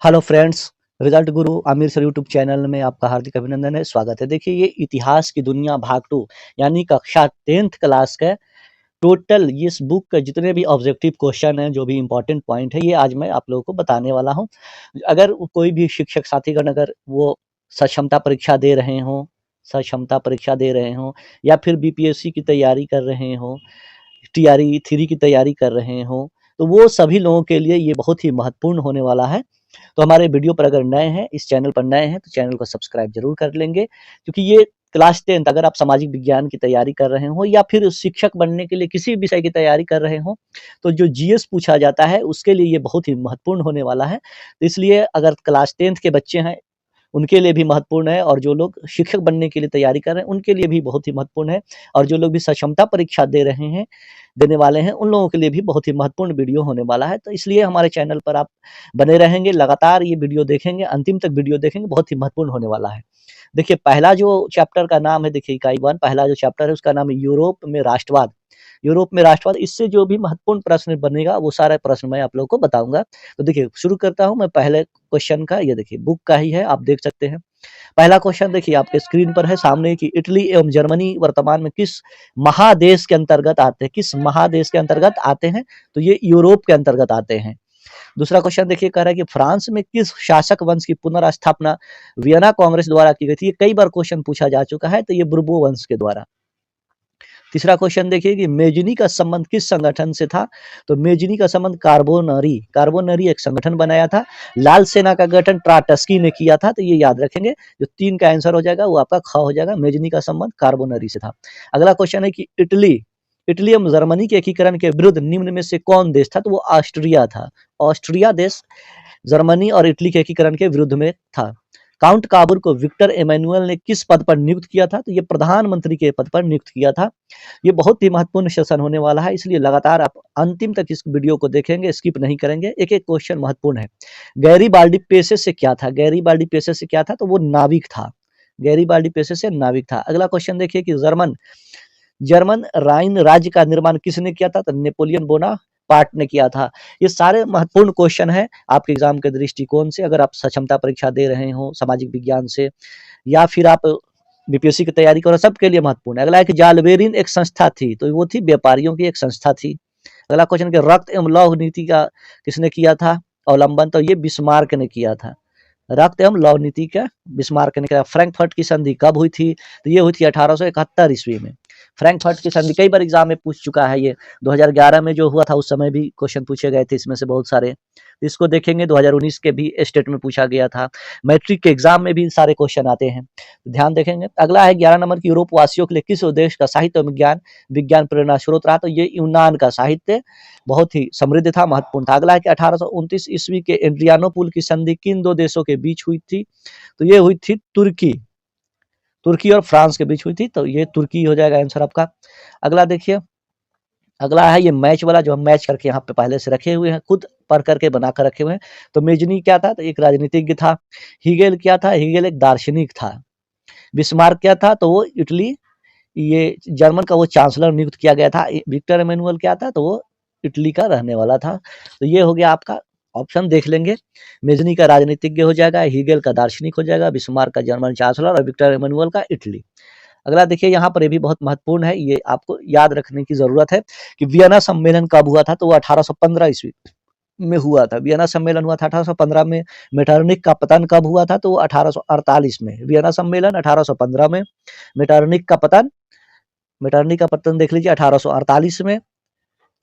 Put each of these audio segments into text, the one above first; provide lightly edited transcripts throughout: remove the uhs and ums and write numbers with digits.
Hello friends, result गुरु Aamir sir YouTube channel में आपका हार्दिक अभिनंदन है, स्वागत है। देखिए ये इतिहास की दुनिया भाग 2 यानी कक्षा 10th क्लास का टोटल इस बुक के जितने भी ऑब्जेक्टिव क्वेश्चन हैं, जो भी इम्पोर्टेंट पॉइंट है, ये आज मैं आप लोगों को बताने वाला हूँ। अगर कोई भी शिक्षक साथीगण अगर वो सक्षमता परीक्षा दे रहे हों या फिर बीपीएससी की तैयारी कर रहे हों, टीआरई 3 की तैयारी कर रहे हों, तो वो सभी लोगों के लिए ये बहुत ही महत्वपूर्ण होने वाला है। तो हमारे वीडियो पर अगर नए हैं, इस चैनल पर नए हैं, तो चैनल को सब्सक्राइब जरूर कर लेंगे, क्योंकि ये क्लास 10th अगर आप सामाजिक विज्ञान की तैयारी कर रहे हो या फिर शिक्षक बनने के लिए किसी विषय की तैयारी कर रहे हो, तो जो जीएस पूछा जाता है उसके लिए ये बहुत ही महत्वपूर्ण होने वाला है। तो इसलिए अगर क्लास 10th के बच्चे हैं, उनके लिए भी महत्वपूर्ण है, और जो लोग शिक्षक बनने के लिए तैयारी कर रहे हैं उनके लिए भी बहुत ही महत्वपूर्ण है, और जो लोग भी सक्षमता परीक्षा देने वाले हैं उन लोगों के लिए भी बहुत ही महत्वपूर्ण वीडियो होने वाला है। तो इसलिए हमारे चैनल पर आप बने रहेंगे, लगातार ये वीडियो देखेंगे, अंतिम तक वीडियो देखेंगे, बहुत ही महत्वपूर्ण होने वाला है। देखिए पहला जो चैप्टर का नाम है, देखिए इकाई 1 पहला जो चैप्टर है उसका नाम है यूरोप में राष्ट्रवाद। इससे जो भी महत्वपूर्ण प्रश्न बनेगा वो सारे प्रश्न मैं आप लोगों को बताऊंगा। तो देखिए शुरू करता हूं मैं पहले क्वेश्चन का। ये देखिए बुक का ही है, आप देख सकते हैं। पहला क्वेश्चन देखिए आपके स्क्रीन पर है सामने कि इटली एवं जर्मनी वर्तमान में किस महादेश के अंतर्गत आते हैं? तो ये यूरोप के अंतर्गत आते हैं। दूसरा क्वेश्चन देखिए कह रहा है कि फ्रांस में किस शासक वंश की पुनर्स्थापना वियना कांग्रेस द्वारा की गई थी? ये कई बार क्वेश्चन पूछा जा चुका है, तो ये बुर्बो वंश के द्वारा। तीसरा क्वेश्चन देखिए कि मेजनी का संबंध किस संगठन से था? तो मेजनी का संबंध कार्बोनरी एक संगठन बनाया था। लाल सेना का गठन ट्राटस्की ने किया था, तो ये याद रखेंगे। जो 3 का आंसर हो जाएगा वो आपका ख हो जाएगा। मेजनी का संबंध कार्बोनरी से था। अगला क्वेश्चन है कि इटली एवं जर्मनी के एकीकरण के विरुद्ध निम्न में से कौन देश था? तो वो ऑस्ट्रिया था। ऑस्ट्रिया देश जर्मनी और इटली के एकीकरण के विरुद्ध में था। काउंट काबूर को विक्टर एमेनुअल ने किस पद पर नियुक्त किया था? तो ये प्रधानमंत्री के पद पर नियुक्त किया था। ये बहुत ही महत्वपूर्ण सेशन होने वाला है, इसलिए लगातार आप अंतिम तक इस वीडियो को देखेंगे, स्किप नहीं करेंगे। एक एक क्वेश्चन महत्वपूर्ण है। गैरीबाल्डी पेशे से क्या था? तो वो नाविक था। गैरीबाल्डी पेशे से नाविक था। अगला क्वेश्चन देखिए कि जर्मन राइन राज्य का निर्माण किसने किया था? तो नेपोलियन बोनापार्ट ने किया था। ये सारे महत्वपूर्ण क्वेश्चन है आपके एग्जाम के दृष्टिकोण से। अगर आप सक्षमता परीक्षा दे रहे हो सामाजिक विज्ञान से, या फिर आप बीपीएससी की तैयारी करो, सबके लिए महत्वपूर्ण है। अगला है कि जालबेरिन एक संस्था थी, तो वो थी व्यापारियों की एक संस्था थी। अगला क्वेश्चन कि रक्त एवं लौह नीति का किसने किया था अवलंबन? तो ये बिस्मार्क ने किया था। रक्त एवं लौह नीति का बिस्मार्क ने किया। फ्रैंकफर्ट की संधि कब हुई थी? तो ये हुई थी 1871 ईस्वी में। फ्रैंकफर्ट की संधि कई बार एग्जाम में पूछ चुका है। ये 2011 में जो हुआ था उस समय भी क्वेश्चन पूछे गए थे इसमें से बहुत सारे। इसको देखेंगे 2019 के भी स्टेट में पूछा गया था। मैट्रिक के एग्जाम में भी सारे क्वेश्चन आते हैं, तो ध्यान देखेंगे। अगला है 11 नंबर की यूरोप वासियों के लिए किस उद्देश्य का साहित्य और विज्ञान प्रेरणा स्रोत रहा? तो ये यूनान का साहित्य बहुत ही समृद्ध था, महत्वपूर्ण था। अगला है कि 1829 ईस्वी के एड्रियानोपुल की संधि किन 2 देशों के बीच हुई थी? तो ये हुई थी तुर्की और फ्रांस के बीच हुई थी, तो ये तुर्की हो जाएगा आंसर आपका। अगला देखिए, अगला है ये मैच वाला, जो हम मैच करके यहाँ पे पहले से रखे हुए हैं, खुद पढ़ करके बना कर रखे हुए हैं। तो मेजनी क्या था? तो एक राजनीतिज्ञ था। हीगेल क्या था? हीगेल एक दार्शनिक था। बिस्मार्क क्या था? तो वो इटली, ये जर्मन का वो चांसलर नियुक्त किया गया था। विक्टर एमेनुअल क्या था? तो वो इटली का रहने वाला था। तो ये हो गया आपका ऑप्शन, देख लेंगे। मेजनी का राजनीतिज्ञ हो जाएगा, हीगेल का दार्शनिक हो जाएगा, बिस्मार्क का जर्मन चांसलर, और विक्टर एमेनुअल का इटली। अगला देखिए यहाँ पर ये भी बहुत महत्वपूर्ण है, ये आपको याद रखने की जरूरत है कि वियना सम्मेलन कब हुआ था? तो वो 1815 ईस्वी में हुआ था। वियना सम्मेलन हुआ था 1815 में। मेटरनिक का पतन कब हुआ था? तो वो 1848 में। वियना सम्मेलन 1815 में। मेटरनिक का पतन देख लीजिए 1848 में।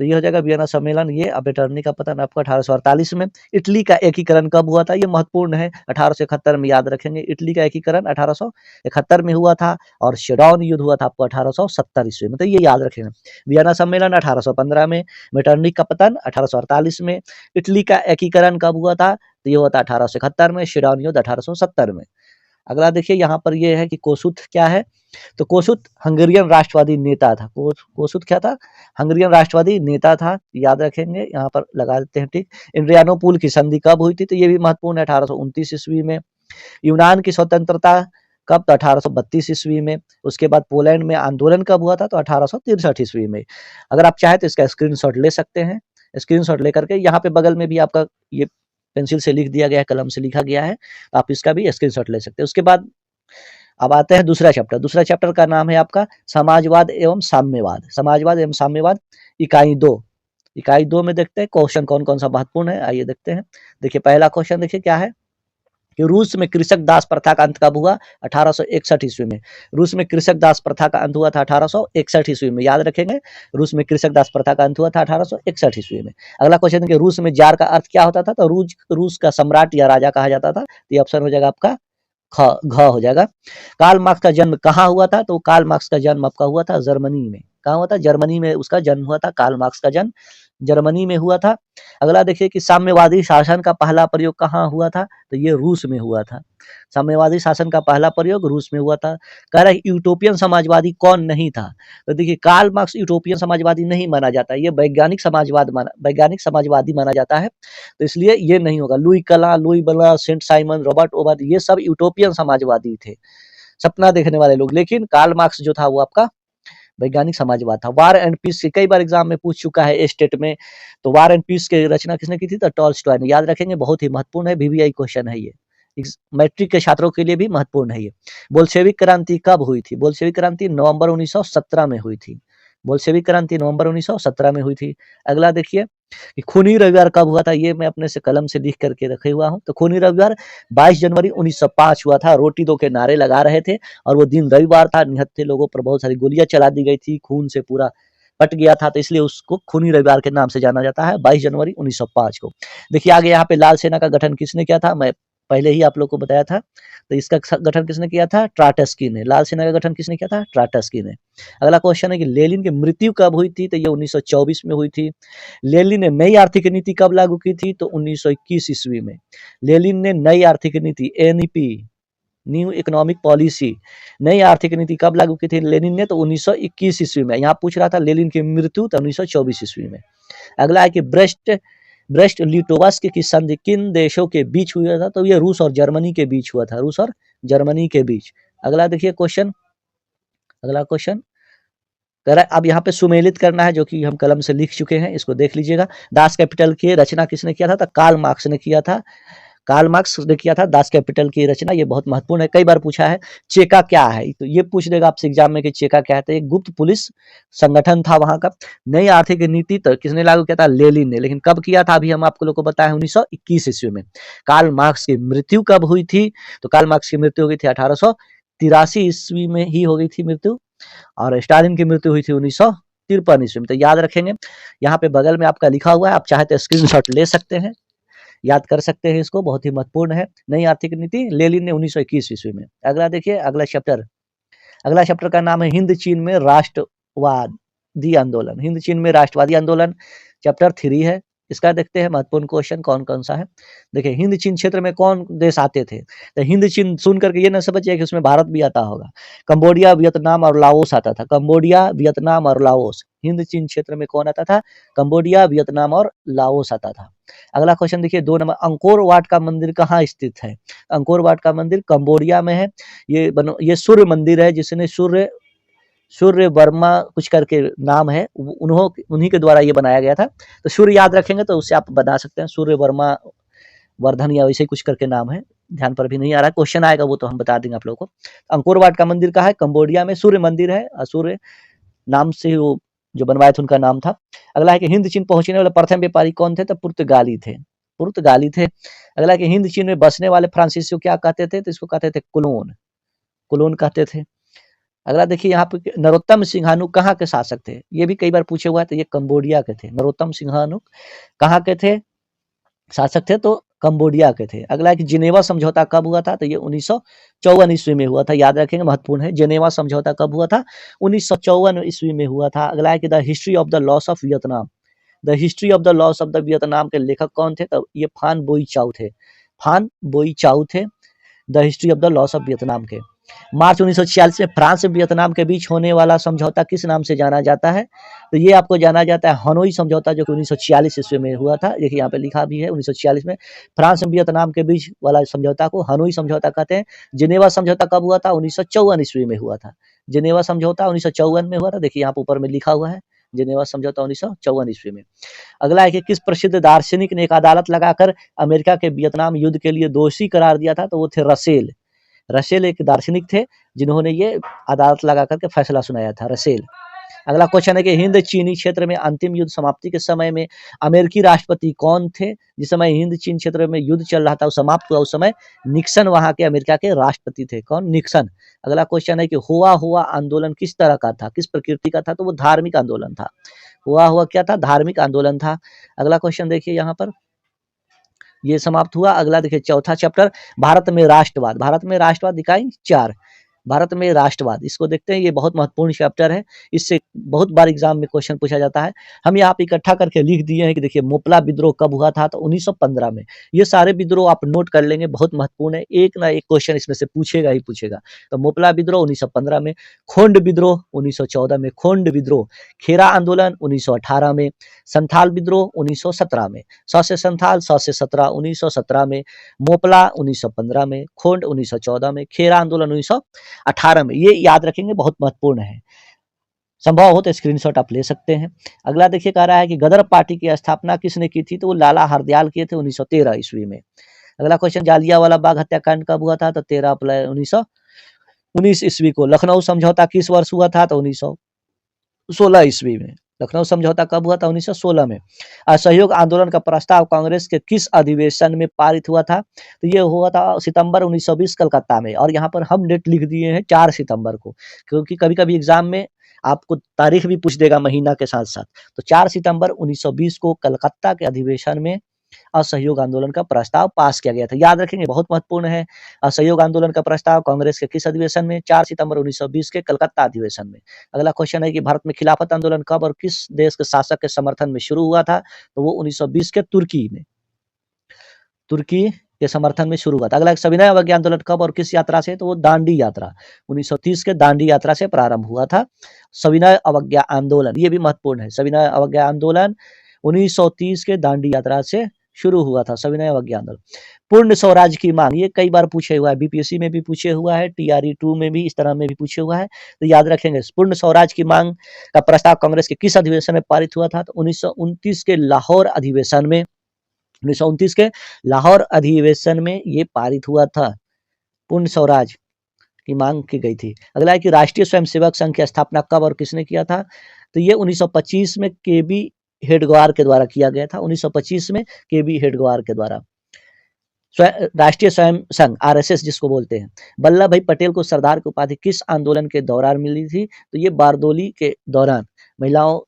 तो ये हो जाएगा वियना सम्मेलन। ये अब मेटरनिक का पतन आपका 1848 में। इटली का एकीकरण कब हुआ था? ये महत्वपूर्ण है, 1871 में, याद रखेंगे। इटली का एकीकरण 1871 में हुआ था, और शेडॉन युद्ध हुआ था आपको 1870 ईस्वी में। तो ये याद रखेंगे। वियना सम्मेलन 1815 में, मेटरनिक का पतन 1848 में। इटली का एकीकरण कब हुआ था? तो ये हुआ था 1871 में। शेडॉन युद्ध 1870 में। अगला देखिए यहाँ पर ये है कि कोसुथ क्या है? तो कोसुथ हंगेरियन राष्ट्रवादी नेता था। कोसुथ क्या था? हंगेरियन राष्ट्रवादी नेता था, याद रखेंगे। यहाँ पर लगा देते हैं टिक। एड्रियानोपुल की संधि कब हुई थी? तो ये भी महत्वपूर्ण है, 1829 ईस्वी में। यूनान की स्वतंत्रता कब? तो 1832 ईस्वी में। उसके बाद पोलैंड में आंदोलन कब हुआ था? तो 1863 ईस्वी में। अगर आप चाहें तो इसका स्क्रीनशॉट ले सकते हैं। स्क्रीनशॉट लेकर के यहाँ पे बगल में भी आपका ये पेंसिल से लिख दिया गया है, कलम से लिखा गया है, तो आप इसका भी स्क्रीनशॉट ले सकते हैं। उसके बाद अब आते हैं दूसरा चैप्टर। दूसरा चैप्टर का नाम है आपका समाजवाद एवं साम्यवाद। समाजवाद एवं साम्यवाद इकाई 2। इकाई 2 में देखते हैं क्वेश्चन कौन-कौन सा महत्वपूर्ण है। आइए देखते हैं। देखिए पहला क्वेश्चन देखिए क्या है कि रूस में कृषक दास प्रथा का अंत कब हुआ? 1861 ईस्वी में। रूस में कृषक दास प्रथा का अंत हुआ था 1861 ईस्वी में। याद रखेंगे, रूस में कृषक दास प्रथा का अंत हुआ था 1861 ईस्वी में। अगला क्वेश्चन है कि रूस में जार का अर्थ क्या होता था? तो रूस का सम्राट या राजा कहा जाता था। तो ये ऑप्शन हो जाएगा आपका घ हो जाएगा। कार्ल मार्क्स का जन्म कहाँ हुआ था? तो कार्ल मार्क्स का जन्म आपका हुआ था जर्मनी में। कहाँ हुआ था? जर्मनी में उसका जन्म हुआ था। कार्ल मार्क्स का जन्म जर्मनी में हुआ था। अगला देखिए कि साम्यवादी शासन का पहला प्रयोग कहाँ हुआ था? तो ये रूस में हुआ था। साम्यवादी शासन का पहला प्रयोग रूस में हुआ था। कह रहा है यूटोपियन समाजवादी कौन नहीं था? तो देखिए कार्ल मार्क्स यूटोपियन समाजवादी नहीं माना जाता, ये वैज्ञानिक समाजवादी माना जाता है, तो इसलिए ये नहीं होगा। लुई कला, लुई बला, सेंट साइमन, रॉबर्ट ओबन, ये सब यूटोपियन समाजवादी थे, सपना देखने वाले लोग। लेकिन कार्ल मार्क्स जो था वो आपका वैज्ञानिक समाजवाद था। वार एंड पीस कई बार एग्जाम में पूछ चुका है स्टेट में, तो वार एंड पीस की रचना किसने की थी? तो टॉल्स्टॉय ने। याद रखेंगे, बहुत ही महत्वपूर्ण है, वीवीआई क्वेश्चन है ये, मैट्रिक के छात्रों के लिए भी महत्वपूर्ण है ये। बोल्शेविक क्रांति कब हुई थी? बोल्शेविक क्रांति नवंबर 1917 में हुई थी। बोल्शेविक क्रांति नवंबर 1917 में हुई थी। अगला देखिए कि खूनी रविवार कब हुआ था? ये मैं अपने से कलम से लिख करके रखे हुआ हूँ। तो खूनी रविवार 22 जनवरी 1905 हुआ था। रोटी दो के नारे लगा रहे थे और वो दिन रविवार था। निहत्थे लोगों पर बहुत सारी गोलियां चला दी गई थी, खून से पूरा पट गया था, तो इसलिए उसको खूनी रविवार के नाम से जाना जाता है, 22 जनवरी 1905 को। देखिए आगे यहाँ पे लाल सेना का गठन किसने किया था? मैं पहले ही आप लोग को बताया था। तो इसका गठन किसने किया था? ट्राटस्की ने। लाल सेना का गठन किसने किया था? ट्राटस्की ने। अगला क्वेश्चन है कि लेनिन की मृत्यु कब हुई थी? तो ये 1924 में हुई थी। लेनिन ने नई आर्थिक नीति कब लागू की थी? तो 1921 ईस्वी में। लेनिन ने नई आर्थिक नीति एनईपी, न्यू इकोनॉमिक पॉलिसी, नई आर्थिक नीति कब लागू की थी लेनिन ने? तो 1921 ईस्वी में। यहाँ पूछ रहा था लेनिन की मृत्यु, तो 1924 ईस्वी में। अगला है कि ब्रेस्ट लिटोवस्क की संधि किन देशों के बीच हुआ था? तो ये रूस और जर्मनी के बीच हुआ था, रूस और जर्मनी के बीच। अगला देखिए क्वेश्चन, अगला क्वेश्चन कह रहा है अब यहाँ पे सुमेलित करना है, जो कि हम कलम से लिख चुके हैं, इसको देख लीजिएगा। दास कैपिटल की रचना किसने किया था? तो कार्ल मार्क्स ने किया था। कार्ल मार्क्स ने किया था दास कैपिटल की रचना। ये बहुत महत्वपूर्ण है, कई बार पूछा है। चेका क्या है? तो ये पूछ देगा आपसे एग्जाम में कि चेका क्या है। तो एक गुप्त पुलिस संगठन था वहां का। नई आर्थिक नीति तो किसने लागू किया था? लेनिन ने। लेकिन कब किया था? अभी हम आपको लोग को बताया 1921 ईस्वी में। कार्ल मार्क्स की मृत्यु कब हुई थी? तो कार्ल मार्क्स की मृत्यु हो गई थी 1883 ईस्वी में ही हो गई थी मृत्यु, और स्टालिन की मृत्यु हुई थी 1953 ईस्वी में। तो याद रखेंगे, यहाँ पे बगल में आपका लिखा हुआ है, आप चाहे तो स्क्रीनशॉट ले सकते हैं, याद कर सकते हैं इसको, बहुत ही महत्वपूर्ण है। नई आर्थिक नीति लेनिन ने 1921 ईस्वी में। अगला देखिए, अगला चैप्टर का नाम है हिंद चीन में राष्ट्रवादी आंदोलन। हिंद चीन में राष्ट्रवादी आंदोलन चैप्टर 3 है। इसका देखते हैं महत्वपूर्ण क्वेश्चन कौन कौन सा है। देखिए हिंद चीन क्षेत्र में कौन देश आते थे? तो हिंद चीन सुन करके ये ना समझिए कि उसमें भारत भी आता होगा। कंबोडिया, वियतनाम और लाओस आता था। कंबोडिया, वियतनाम और लाओस। हिंद चीन क्षेत्र में कौन आता था? कंबोडिया, वियतनाम और लाओस आता था। अगला क्वेश्चन देखिए 2 नंबर, अंकोर वाट का मंदिर कहाँ स्थित है? अंकोर वाट का मंदिर कंबोडिया में है। ये सूर्य मंदिर है, जिसने सूर्य वर्मा कुछ करके नाम है, उन्हीं के द्वारा ये बनाया गया था। तो सूर्य याद रखेंगे तो उससे आप बना सकते हैं, सूर्य वर्मा वर्धन या वैसे कुछ करके नाम है, ध्यान पर भी नहीं आ रहा है, क्वेश्चन आएगा वो तो हम बता देंगे आप लोगों को। अंकोर वाट का मंदिर कहाँ है? कंबोडिया में। सूर्य मंदिर है, सूर्य नाम से वो जो बनवाए थे उनका नाम था। अगला है कि हिंद चीन पहुंचने वाले प्रथम व्यापारी कौन थे? तो पुर्तगाली थे। अगला है कि हिंद चीन में बसने वाले फ्रांसीसी को क्या कहते थे? तो इसको कहते थे कुलोन कहते थे। अगला देखिए यहाँ पे नरोत्तम सिंहानु कहाँ के शासक थे? ये भी कई बार पूछे हुआ है, तो ये कंबोडिया के थे। नरोत्तम सिंहानु कहाँ के थे? शासक थे तो कंबोडिया के थे। अगला है कि जिनेवा समझौता कब हुआ था? तो ये 1954 ईस्वी में हुआ था, याद रखेंगे, महत्वपूर्ण है। जिनेवा समझौता कब हुआ था? 1954 ईस्वी में हुआ था। अगला है कि the history of the loss of Vietnam. The history of the loss of the Vietnam के लेखक कौन थे? तो ये फान बोई चाउ थे the history of the loss of Vietnam के। मार्च 1946 में फ्रांस और वियतनाम के बीच होने वाला समझौता किस नाम से जाना जाता है? तो ये आपको जाना जाता है हनोई समझौता, जो कि 1946 ईस्वी में हुआ था। देखिए यहाँ पे लिखा भी है 1946 में फ्रांस और वियतनाम के बीच वाला समझौता को हनोई समझौता कहते हैं। जिनेवा समझौता कब हुआ था? 1954 ईस्वी में हुआ था। जिनेवा समझौता 1954 में हुआ था। देखिए यहाँ पर ऊपर में लिखा हुआ है जिनेवा समझौता 1954 ईस्वी में। अगला है कि किस प्रसिद्ध दार्शनिक ने एक अदालत लगाकर अमेरिका के वियतनाम युद्ध के लिए दोषी करार दिया था? तो वो थे रसेल। रसेल एक दार्शनिक थे जिन्होंने ये अदालत लगा करके फैसला सुनाया था, रसेल। अगला क्वेश्चन है कि हिंद चीनी क्षेत्र में अंतिम युद्ध समाप्ति के समय में अमेरिकी राष्ट्रपति कौन थे? जिस समय हिंद चीन क्षेत्र में युद्ध चल रहा था, वो समाप्त हुआ, उस समय निक्सन वहां के अमेरिका के राष्ट्रपति थे। कौन? निक्सन। अगला क्वेश्चन है कि हुआ हुआ आंदोलन किस तरह का था, किस प्रकृति का था? तो वो धार्मिक आंदोलन था। हुआ हुआ क्या था? धार्मिक आंदोलन था। अगला क्वेश्चन देखिए यहाँ पर, ये समाप्त हुआ। अगला देखिए चौथा चैप्टर, भारत में राष्ट्रवाद। भारत में राष्ट्रवाद इकाई 4, भारत में राष्ट्रवाद, इसको देखते हैं। ये बहुत महत्वपूर्ण चैप्टर है, इससे बहुत बार एग्जाम में क्वेश्चन पूछा जाता है। हम यहाँ पे इकट्ठा करके लिख दिए हैं कि देखिए मोपला विद्रोह कब हुआ था? तो 1915 में। ये सारे विद्रोह आप नोट कर लेंगे, बहुत महत्वपूर्ण है, एक ना एक क्वेश्चन इसमें से पूछेगा ही पूछेगा। तो मोपला विद्रोह 1915 में, खोंड विद्रोह 1914 में, खोंड विद्रोह, खेरा आंदोलन 1918 में, संथाल विद्रोह 1917 में, 100 से संथाल 100 से 17 1917 में, मोपला 1915 में, खोंड 1914 में, खेरा आंदोलन 1918 में। ये याद रखेंगे, बहुत महत्वपूर्ण है। संभव हो तो स्क्रीनशॉट आप ले सकते हैं। अगला देखिए कह रहा है कि गदर पार्टी की स्थापना किसने की थी? तो वो लाला हरदयाल किए थे 1913 ईस्वी में। अगला क्वेश्चन, जालियांवाला बाग हत्याकांड कब हुआ था? तो 13 अप्रैल 1919 ईस्वी को। लखनऊ समझौता किस वर्ष हुआ था? तो 1916 ईस्वी में। लखनऊ समझौता कब हुआ था? 1916 में। असहयोग आंदोलन का प्रस्ताव कांग्रेस के किस अधिवेशन में पारित हुआ था? तो ये हुआ था सितंबर 1920 कलकत्ता में। और यहाँ पर हम डेट लिख दिए हैं 4 सितंबर को, क्योंकि कभी कभी एग्जाम में आपको तारीख भी पूछ देगा महीना के साथ साथ। तो 4 सितंबर 1920 को कलकत्ता के अधिवेशन में असहयोग आंदोलन का प्रस्ताव पास किया गया था। याद रखेंगे, बहुत महत्वपूर्ण है। असहयोग आंदोलन का प्रस्ताव कांग्रेस के किस अधिवेशन में? 4 सितंबर 1920 के कलकत्ता अधिवेशन में। अगला क्वेश्चन है कि भारत में खिलाफत आंदोलन कब और किस देश के शासक के समर्थन में शुरू हुआ था? तो वो 1920 के तुर्की में, तुर्की के समर्थन में शुरू हुआ था। अगला सविनय अवज्ञा आंदोलन कब और किस यात्रा से? तो वो दांडी यात्रा 1930 के दांडी यात्रा से प्रारंभ हुआ था सविनय अवज्ञा आंदोलन। ये भी महत्वपूर्ण है। सविनय अवज्ञा आंदोलन 1930 के दांडी यात्रा से शुरू हुआ था, सविनय अवज्ञा आंदोलन। पूर्ण स्वराज की मांग, ये कई बार पूछे हुआ है, बीपीएससी में भी पूछे हुआ है, TRE 2 में भी इस तरह में भी पूछे हुआ है, तो याद रखेंगे। पूर्ण स्वराज की मांग का प्रस्ताव कांग्रेस के किस अधिवेशन में पारित हुआ था? तो 1929 के लाहौर अधिवेशन में, 1929 के लाहौर अधिवेशन में ये पारित हुआ था। पूर्ण स्वराज की मांग की गई थी। अगला है कि राष्ट्रीय स्वयंसेवक संघ की स्थापना कब और किसने किया था? तो ये 1925 में KB हेडगेवार के द्वारा किया गया था। 1925 में KB हेडगेवार के द्वारा राष्ट्रीय स्वयं संघ, RSS जिसको बोलते हैं। वल्लभ भाई पटेल को सरदार की उपाधि किस आंदोलन के दौरान मिली थी? तो ये बारदोली के दौरान। महिलाओं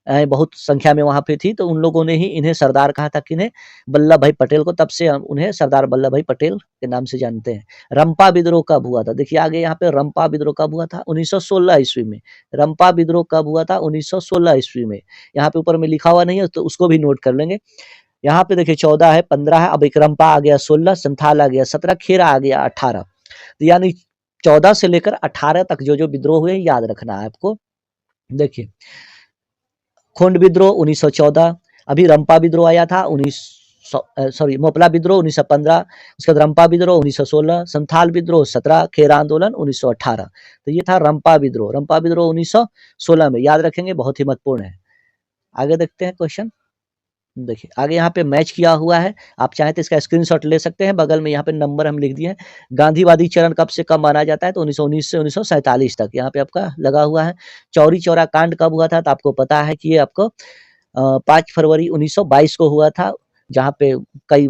बहुत संख्या में वहां पे थी, तो उन लोगों ने ही इन्हें सरदार कहा था। किन्हें? वल्लभ भाई पटेल को। तब से हम उन्हें सरदार वल्लभ भाई पटेल के नाम से जानते हैं। रंपा विद्रोह कब हुआ था? देखिए आगे यहाँ पे, रंपा विद्रोह कब हुआ था? 1916 ईस्वी में। रंपा विद्रोह कब हुआ था? 1916 ईस्वी में। यहाँ पे ऊपर में लिखा हुआ नहीं है, तो उसको भी नोट कर लेंगे। यहाँ पे देखिए 14 है, 15 है, अब एक रंपा आ गया 16, संथाल आ गया 17, खेरा आ गया 18। तो यानी 14 से लेकर 18 तक जो जो विद्रोह हुए याद रखना है आपको। देखिए खोंड विद्रोह 1914, अभी रंपा विद्रोह आया था मोपला विद्रोह 1915, उसके बाद रंपा विद्रोह 1916, संथाल विद्रोह 17, खेरा आंदोलन 1918। तो ये था रंपा विद्रोह। रंपा विद्रोह 1916 में, याद रखेंगे, बहुत ही महत्वपूर्ण है। आगे देखते हैं क्वेश्चन। देखिए आगे यहाँ पे मैच किया हुआ है, आप चाहें तो इसका स्क्रीनशॉट ले सकते हैं। बगल में यहाँ पे नंबर हम लिख दिए हैं। गांधीवादी चरण कब से कब माना जाता है? तो 1919 से 1947 तक यहाँ पे आपका लगा हुआ है। चौरी चौरा कांड कब हुआ था? तो आपको पता है कि ये आपको 5 फरवरी 1922 को हुआ था, जहाँ पे कई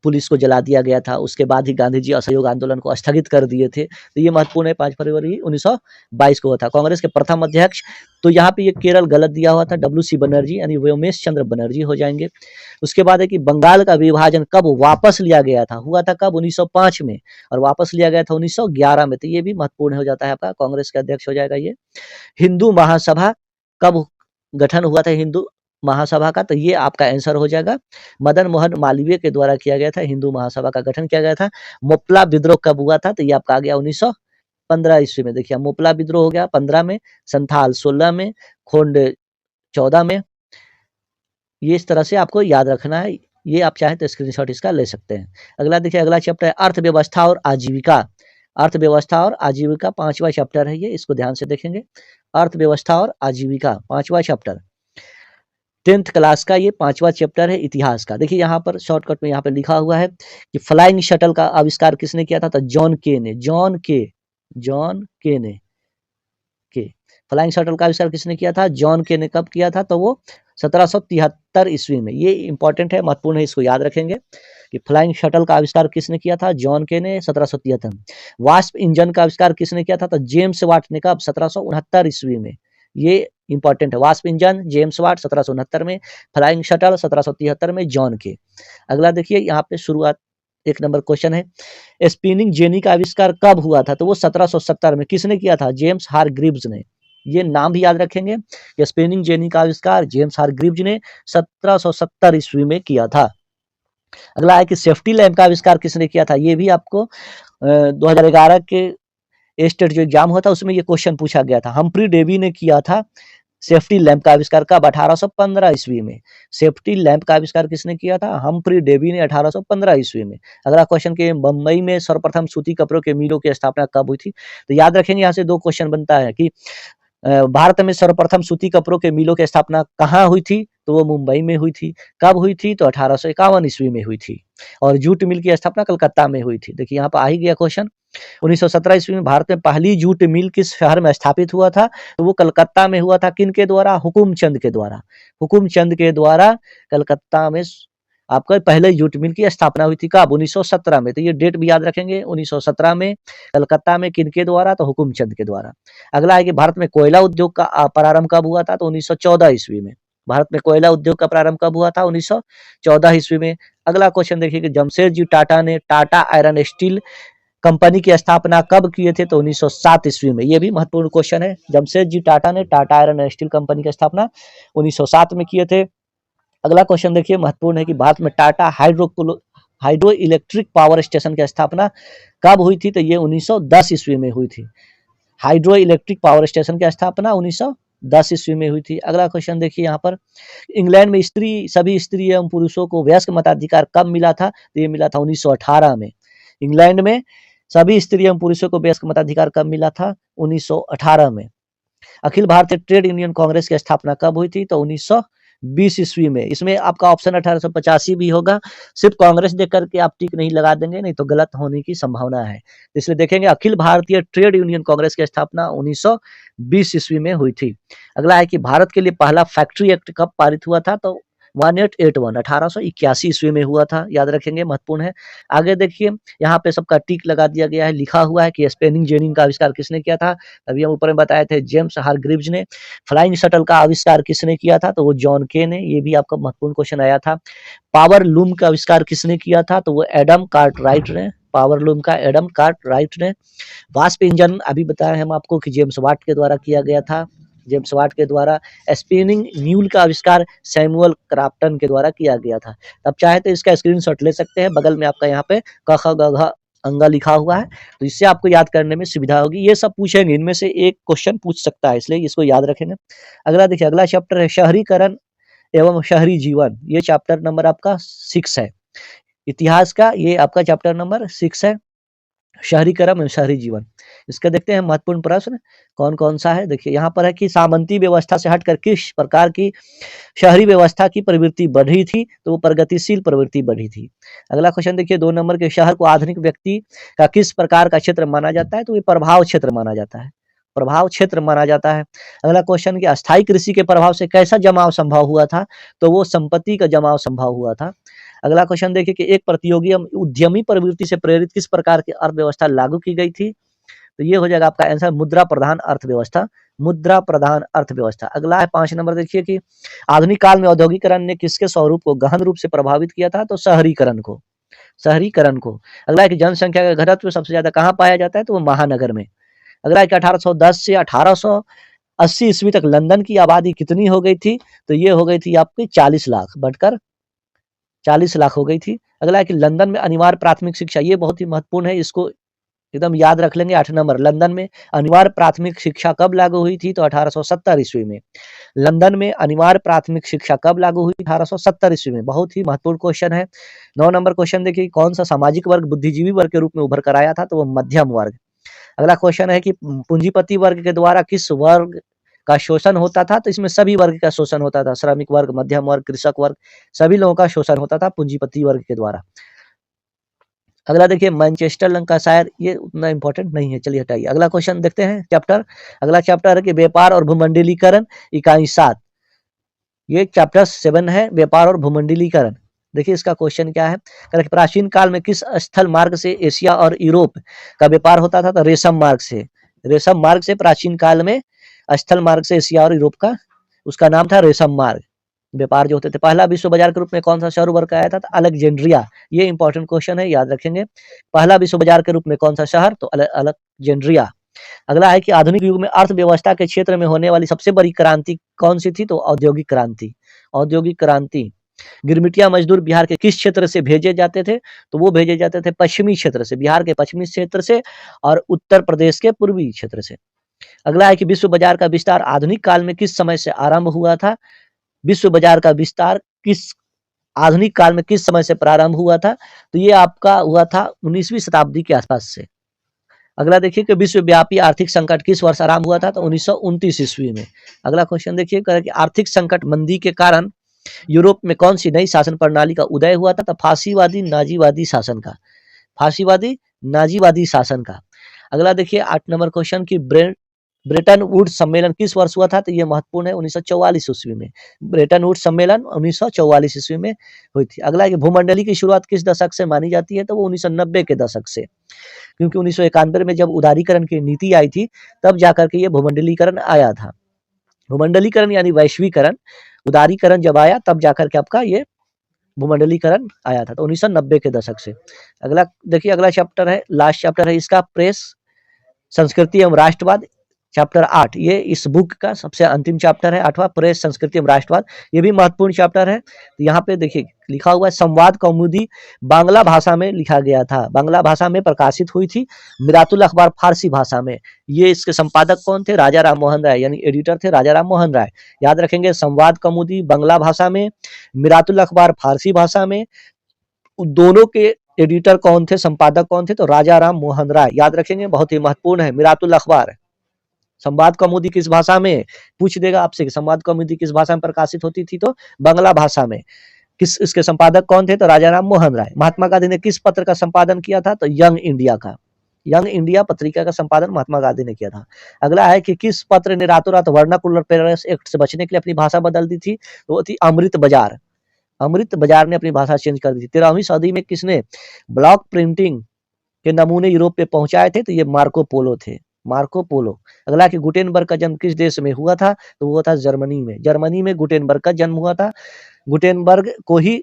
पुलिस को जला दिया गया था। उसके बाद ही गांधी जी असहयोग आंदोलन को स्थगित कर दिए थे। तो ये महत्वपूर्ण है, 5 फरवरी 1922 को हुआ था। कांग्रेस के प्रथम अध्यक्ष, तो यहाँ पे ये केरल गलत दिया हुआ था, WC बनर्जी, यानी व्योमेश चंद्र बनर्जी हो जाएंगे। उसके बाद है कि बंगाल का विभाजन कब वापस लिया गया था? हुआ था कब? 1905 में, और वापस लिया गया था 1911 में। तो ये भी महत्वपूर्ण हो जाता है आपका, कांग्रेस के अध्यक्ष हो जाएगा ये। हिंदू महासभा कब गठन हुआ था? हिंदू महासभा का, तो ये आपका आंसर हो जाएगा। मदन मोहन मालवीय के द्वारा किया गया था, हिंदू महासभा का गठन किया गया था। मोपला विद्रोह कब हुआ था? तो ये आपका आ गया 1915 ईस्वी में। देखिए मोपला विद्रोह हो गया 15 में, संथाल 16 में, खोंड 14 में। ये इस तरह से आपको याद रखना है। ये आप चाहे तो स्क्रीनशॉट इसका ले सकते हैं। अगला देखिए, अगला चैप्टर है अर्थव्यवस्था और आजीविका। अर्थव्यवस्था और आजीविका 5वां चैप्टर है ये, इसको ध्यान से देखेंगे। अर्थव्यवस्था और आजीविका 5वां चैप्टर, 10th क्लास का ये 5वां चैप्टर है इतिहास का। देखिए यहाँ पर शॉर्टकट में यहाँ पे लिखा हुआ है कि फ्लाइंग शटल का आविष्कार किसने किया था? तो जॉन के ने। के फ्लाइंग शटल का आविष्कार किसने किया था? जॉन के ने। कब किया था? तो वो 1773 ईस्वी में। ये इंपॉर्टेंट है, महत्वपूर्ण है, इसको याद रखेंगे कि फ्लाइंग शटल का आविष्कार किसने किया था? जॉन के ने, 1773। वास्प इंजन का आविष्कार किसने किया था? तो जेम्स वाट ने। कब? 1769 ईस्वी में। ये इंपॉर्टेंट है। वास्प इंजन जेम्स वाट 1769 में, फ्लाइंग शटल 1773 में, जॉन के। अगला देखिए यहाँ पे शुरुआत 1 नंबर क्वेश्चन है, स्पिनिंग जेनी का आविष्कार कब हुआ था? तो वो 1770 में। किसने किया था? जेम्स हारग्रीव्स ने। ये नाम भी याद रखेंगे कि स्पिनिंग जेनी का आविष्कार जेम्स हारग्रीव्स ने 1770 ईस्वी में किया था। अगला है कि सेफ्टी लैम्प का आविष्कार किसने किया था? ये भी आपको 2011 के स्टेट जो एग्जाम हुआ था उसमें ये क्वेश्चन पूछा गया था। हम्फ्री डेवी ने किया था सेफ्टी लैंप का आविष्कार। कब? 1815 ईस्वी में। सेफ्टी लैंप का आविष्कार किसने किया था? हम्फ्री डेवी ने 1815 ईस्वी में। अगला क्वेश्चन के बम्बई में सर्वप्रथम सूती कपड़ों के मिलों की स्थापना कब हुई थी? तो याद रखेंगे यहाँ से 2 क्वेश्चन बनता है कि भारत में सर्वप्रथम सूती कपड़ों के मिलों की स्थापना कहाँ हुई थी? तो वो मुंबई में हुई थी। कब हुई थी? तो 1851 ईस्वी में हुई थी। और जूट मिल की स्थापना कलकत्ता में हुई थी। देखिए यहाँ पर आ ही गया क्वेश्चन। 1917 ईस्वी में भारत में पहली जूट मिल किस शहर में स्थापित हुआ था? तो वो कलकत्ता में हुआ था। किन के द्वारा? हुकुमचंद के द्वारा। हुकुमचंद के द्वारा कलकत्ता में आपका पहले जूट मिल की स्थापना हुई थी। कब? 1917 में। तो ये डेट भी याद रखेंगे। 1917 में कलकत्ता में किनके द्वारा? तो हुकुमचंद के द्वारा। अगला है कि भारत में कोयला उद्योग का प्रारंभ कब हुआ था? तो 1914 ईस्वी में। भारत में कोयला उद्योग का प्रारंभ कब हुआ था? 1914 ईस्वी में। अगला क्वेश्चन देखिए कि जमशेदजी टाटा ने टाटा आयरन स्टील कंपनी की स्थापना कब किए थे? तो 1907 ईस्वी में। ये भी महत्वपूर्ण क्वेश्चन है। जमशेदजी टाटा ने टाटा आयरन स्टील कंपनी की स्थापना 1907 में किए थे। अगला क्वेश्चन देखिए महत्वपूर्ण है कि भारत में Tata hydro electric power station की स्थापना कब हुई थी? तो ये 1910 ईस्वी में हुई थी। हाइड्रो इलेक्ट्रिक पावर स्टेशन की स्थापना 1910 ईस्वी में हुई थी। अगला क्वेश्चन देखिए यहाँ पर, इंग्लैंड में सभी स्त्री एवं पुरुषों को वयस्क मताधिकार कब मिला था? तो ये मिला था 1918 में। इंग्लैंड में सभी स्त्री एवं पुरुषों को वयस्क मताधिकार कब मिला था? 1918 में। अखिल भारतीय ट्रेड यूनियन कांग्रेस की स्थापना कब हुई थी? तो 1920 ईस्वी में। इसमें आपका ऑप्शन 1885 भी होगा। सिर्फ कांग्रेस देख करके आप टिक नहीं लगा देंगे, नहीं तो गलत होने की संभावना है। इसलिए देखेंगे अखिल भारतीय ट्रेड यूनियन कांग्रेस की स्थापना 1920 ईस्वी में हुई थी। अगला है कि भारत के लिए पहला फैक्ट्री एक्ट कब पारित हुआ था? तो 1881 1881 ईस्वी में हुआ था। याद रखेंगे, महत्वपूर्ण है। आगे देखिए यहाँ पे सबका टिक लगा दिया गया है। लिखा हुआ है कि स्पेनिंग जेनिंग का आविष्कार किसने किया था? अभी हम ऊपर में बताए थे जेम्स हारग्रीव्स ने। फ्लाइंग शटल का आविष्कार किसने किया था? तो वो जॉन के ने। ये भी आपका महत्वपूर्ण क्वेश्चन आया था। पावर लूम का आविष्कार किसने किया था? तो वो एडम कार्टराइट ने। पावर लूम का एडम कार्टराइट ने। वास्प इंजन अभी बताया हम आपको कि जेम्स वाट के द्वारा किया गया था। जेम्स वाट के द्वारा। स्पिनिंग म्यूल का आविष्कार सैमुअल क्रॉम्पटन के द्वारा किया गया था। अब चाहे तो इसका स्क्रीनशॉट ले सकते हैं। बगल में आपका यहाँ पे क ख ग घ अंगा लिखा हुआ है, तो इससे आपको याद करने में सुविधा होगी। ये सब पूछेंगे, इनमें से एक क्वेश्चन पूछ सकता है, इसलिए इसको याद रखेंगे। अगला देखिए, अगला चैप्टर है शहरीकरण एवं शहरी जीवन। ये चैप्टर नंबर आपका 6 है इतिहास का। ये आपका चैप्टर नंबर 6 है, शहरीकरण एवं शहरी जीवन। इसका देखते हैं महत्वपूर्ण प्रश्न कौन कौन सा है। देखिए यहाँ पर है कि सामंती व्यवस्था से हटकर किस प्रकार की शहरी व्यवस्था की प्रवृत्ति बढ़ी थी? तो वो प्रगतिशील प्रवृत्ति बढ़ी थी। अगला क्वेश्चन देखिए, 2 नंबर के, शहर को आधुनिक व्यक्ति का किस प्रकार का क्षेत्र माना जाता है? तो ये प्रभाव क्षेत्र माना जाता है। प्रभाव क्षेत्र माना जाता है। अगला क्वेश्चन, कि अस्थायी कृषि के प्रभाव से कैसा जमाव संभव हुआ था? तो वो संपत्ति का जमाव संभव हुआ था। अगला क्वेश्चन देखिए कि एक प्रतियोगी उद्यमी प्रवृत्ति से प्रेरित किस प्रकार की अर्थव्यवस्था लागू की गई थी? तो ये हो जाएगा आपका आंसर मुद्रा प्रधान अर्थव्यवस्था। मुद्रा प्रधान अर्थव्यवस्था। अगला है 5 नंबर, देखिए कि आधुनिक काल में औद्योगिकरण ने किसके स्वरूप को गहन रूप से प्रभावित किया था? तो शहरीकरण को। शहरीकरण को। अगला है कि जनसंख्या का घनत्व सबसे ज्यादा कहाँ पाया जाता है? तो वो महानगर में। अगला है कि 1810 से 1880 ईस्वी तक लंदन की आबादी कितनी हो गई थी? तो ये हो गई थी आपकी 40 लाख, बढ़कर 40 लाख हो गई थी। अगला है कि लंदन में अनिवार्य प्राथमिक शिक्षा, ये बहुत ही महत्वपूर्ण है, इसको एकदम याद रख लेंगे। 8 नंबर, लंदन में अनिवार्य प्राथमिक शिक्षा कब लागू हुई थी? तो 1870 ईस्वी में। लंदन में अनिवार्य प्राथमिक शिक्षा कब लागू हुई? 1870 ईस्वी में। बहुत ही महत्वपूर्ण क्वेश्चन है। 9 नंबर क्वेश्चन देखिए, कौन सा सामाजिक वर्ग बुद्धिजीवी वर्ग के रूप में उभर कर आया था? तो वो मध्यम वर्ग। अगला क्वेश्चन है कि पूंजीपति वर्ग के द्वारा किस वर्ग का शोषण होता था? तो इसमें सभी वर्ग का शोषण होता था, श्रमिक वर्ग, मध्यम वर्ग, कृषक वर्ग, सभी लोगों का शोषण होता था पूंजीपति वर्ग के द्वारा। अगला देखिए मैनचेस्टर लंकाशायर, ये उतना इंपॉर्टेंट नहीं है, चलिए हटाइए। अगला क्वेश्चन देखते हैं चैप्टर। अगला चैप्टर है कि व्यापार और भूमंडलीकरण, इकाई 7। ये चैप्टर 7 है, व्यापार और भूमंडलीकरण। देखिए इसका क्वेश्चन क्या है, प्राचीन काल में किस स्थल मार्ग से एशिया और यूरोप का व्यापार होता था? तो रेशम मार्ग से। रेशम मार्ग से प्राचीन काल में स्थल मार्ग से एशिया और यूरोप का, उसका नाम था रेशम मार्ग, व्यापार जो होते थे। पहला विश्व बाजार के रूप में कौन सा शहर उभर कर आया था? अलेक्जेंड्रिया। ये इंपॉर्टेंट क्वेश्चन है, याद रखेंगे। पहला विश्व बाजार के रूप में कौन सा शहर? तो अलेक्जेंड्रिया। अगला है कि आधुनिक युग में अर्थव्यवस्था के क्षेत्र में होने वाली सबसे बड़ी क्रांति कौन सी थी? तो औद्योगिक क्रांति। औद्योगिक क्रांति। गिरमिटिया मजदूर बिहार के किस क्षेत्र से भेजे जाते थे? तो वो भेजे जाते थे पश्चिमी क्षेत्र से, बिहार के पश्चिमी क्षेत्र से और उत्तर प्रदेश के पूर्वी क्षेत्र से। अगला है कि विश्व बाजार का विस्तार आधुनिक काल में किस समय से आरंभ हुआ था? विश्व बाजार का विस्तार आधुनिक काल में किस समय से प्रारंभ हुआ था? तो ये आपका हुआ था 19वीं शताब्दी के आसपास से। अगला देखिए कि विश्वव्यापी आर्थिक संकट किस वर्ष आरंभ हुआ था? तो 1929 ईस्वी में। अगला क्वेश्चन देखिए कि आर्थिक संकट मंदी के कारण यूरोप में कौन सी नई शासन प्रणाली का उदय हुआ था? तो फांसीवादी नाजीवादी शासन का। फांसीवादी नाजीवादी शासन का। अगला देखिए 8 नंबर क्वेश्चन की ब्रेटन वुड्स सम्मेलन किस वर्ष हुआ था? तो ये महत्वपूर्ण है, 1944 ईस्वी में। ब्रेटन वुड्स सम्मेलन 1944 ईस्वी में हुई थी। अगला ये भूमंडली की शुरुआत किस दशक से मानी जाती है? तो वो 1990 के दशक से, क्योंकि 1991 में जब उदारीकरण की नीति आई थी तब जाकर के ये भूमंडलीकरण आया था। भूमंडलीकरण यानी वैश्वीकरण, उदारीकरण जब आया तब जाकर के आपका ये भूमंडलीकरण आया था, तो 1990 के दशक से। अगला देखिए, अगला चैप्टर है, लास्ट चैप्टर है इसका, प्रेस, संस्कृति एवं राष्ट्रवाद, चैप्टर 8। ये इस बुक का सबसे अंतिम चैप्टर है, 8वां, प्रेस, संस्कृति एवं राष्ट्रवाद। ये भी महत्वपूर्ण चैप्टर है। तो यहाँ पे देखिए लिखा हुआ है संवाद कौमुदी बांग्ला भाषा में लिखा गया था, बांग्ला भाषा में प्रकाशित हुई थी। मिरातुल अखबार फारसी भाषा में। ये इसके संपादक कौन थे? राजा राम मोहन राय, यानी एडिटर थे राजा राम मोहन राय। याद रखेंगे, संवाद कौमुदी बांग्ला भाषा में, मिरातुल अखबार फारसी भाषा में। दोनों के एडिटर कौन थे, संपादक कौन थे? तो राजा राम मोहन राय। याद रखेंगे, बहुत ही महत्वपूर्ण है। मिरातुल अखबार, संवाद कौमुदी किस भाषा में? पूछ देगा आपसे कि संवाद कौमुदी किस भाषा में प्रकाशित होती थी? तो बांग्ला भाषा में। इसके संपादक कौन थे? तो राजा राम मोहन राय। महात्मा गांधी ने किस पत्र का संपादन किया था? तो यंग इंडिया का। यंग इंडिया पत्रिका का संपादन महात्मा गांधी ने किया था। अगला है कि किस पत्र ने रातों रात वर्नाकुलर प्रेस एक्ट से बचने के लिए अपनी भाषा बदल दी थी? तो वो थी अमृत बाजार। अमृत बाजार ने अपनी भाषा चेंज कर दी थी। 13वीं सदी में किसने ब्लॉक प्रिंटिंग के नमूने यूरोप पे पहुंचाए थे? तो ये मार्को पोलो थे, मार्को पोलो। अगला कि गुटेनबर्ग का जन्म किस देश में हुआ था? तो वो था जर्मनी में। जर्मनी में गुटेनबर्ग का जन्म हुआ था। गुटेनबर्ग को ही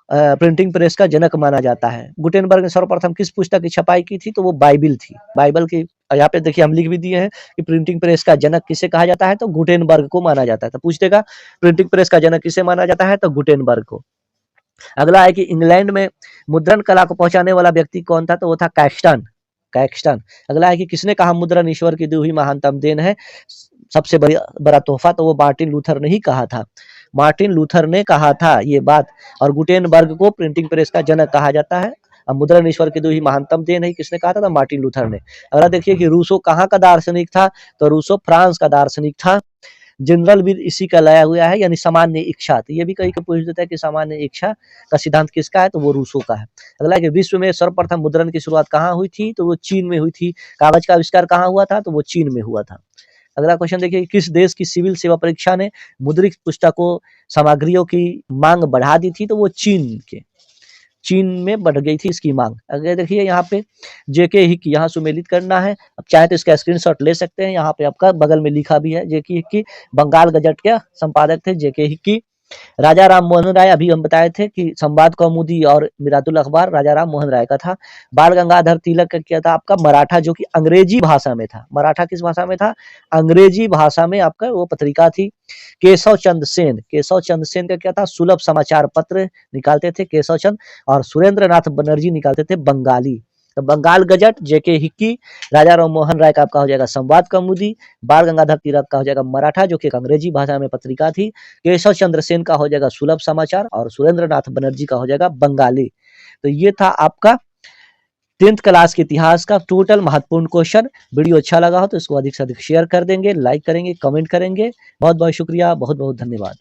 प्रिंटिंग प्रेस का जनक माना जाता है। गुटेनबर्ग ने सर्वप्रथम किस पुस्तक की छपाई की थी? तो वो बाइबिल थी। बाइबल की यहाँ पे देखिए हम लिख भी दिए हैं कि प्रिंटिंग प्रेस का जनक किसे कहा जाता है? तो गुटेनबर्ग को माना जाता है। तो पूछ देगा प्रिंटिंग प्रेस का जनक किसे माना जाता है? तो गुटेनबर्ग को। अगला है कि इंग्लैंड में मुद्रण कला को पहुंचाने वाला व्यक्ति कौन था? तो वो था कैक्सटन। कैक्सटन। अगला है कि किसने कहा मुद्रण ईश्वर की दी हुई महानतम देन है, सबसे बड़ा तोहफा? तो वो मार्टिन लूथर ने ही कहा था। मार्टिन लूथर ने कहा था ये बात। और गुटेनबर्ग को प्रिंटिंग प्रेस का जनक कहा जाता है। अब मुद्रण ईश्वर की दी हुई महानतम देन है किसने कहा था? तो मार्टिन लूथर ने। अगला देखिए कि रूसो कहाँ का दार्शनिक था? तो रूसो फ्रांस का दार्शनिक था। जनरल विल इसी का लाया हुआ है, यानी सामान्य इच्छा। तो ये भी कहीं पूछ देता है कि सामान्य इच्छा का सिद्धांत किसका है? तो वो रूसो का है। अगला कि विश्व में सर्वप्रथम मुद्रण की शुरुआत कहाँ हुई थी? तो वो चीन में हुई थी। कागज का आविष्कार कहाँ हुआ था? तो वो चीन में हुआ था। अगला क्वेश्चन देखिए, किस देश की सिविल सेवा परीक्षा ने मुद्रित पुस्तकों सामग्रियों की मांग बढ़ा दी थी? तो वो चीन में बढ़ गई थी इसकी मांग। अगर देखिए यहाँ पे जेके हिक्की, यहाँ सुमेलित करना है। अब चाहे तो इसका स्क्रीनशॉट ले सकते हैं, यहाँ पे आपका बगल में लिखा भी है। जेके हिक्की बंगाल गजट के संपादक थे, जेके हिक्की। राजा राम मोहन राय, अभी हम बताए थे कि संवाद कौमुदी और मिरातुल अखबार राजा राम मोहन राय का था। बाल गंगाधर तिलक का क्या था? आपका मराठा, जो कि अंग्रेजी भाषा में था। मराठा किस भाषा में था? अंग्रेजी भाषा में आपका वो पत्रिका थी। केशव चंद्र सेन, केशव चंद्र सेन का क्या था? सुलभ समाचार पत्र निकालते थे केशव चंद्र। और सुरेंद्र नाथ बनर्जी निकालते थे बंगाली। तो बंगाल गजट, जेके हिक्की। राजा राम मोहन राय का आपका हो जाएगा संवाद कौमुदी। बाल गंगाधर तिलक का हो जाएगा मराठा, जो कि एक अंग्रेजी भाषा में पत्रिका थी। केशव चंद्र सेन का हो जाएगा सुलभ समाचार। और सुरेंद्र नाथ बनर्जी का हो जाएगा बंगाली। तो ये था आपका 10th क्लास के इतिहास का टोटल महत्वपूर्ण क्वेश्चन। वीडियो अच्छा लगा हो तो इसको अधिक से अधिक शेयर कर देंगे, लाइक करेंगे, कमेंट करेंगे। बहुत बहुत शुक्रिया, बहुत बहुत धन्यवाद।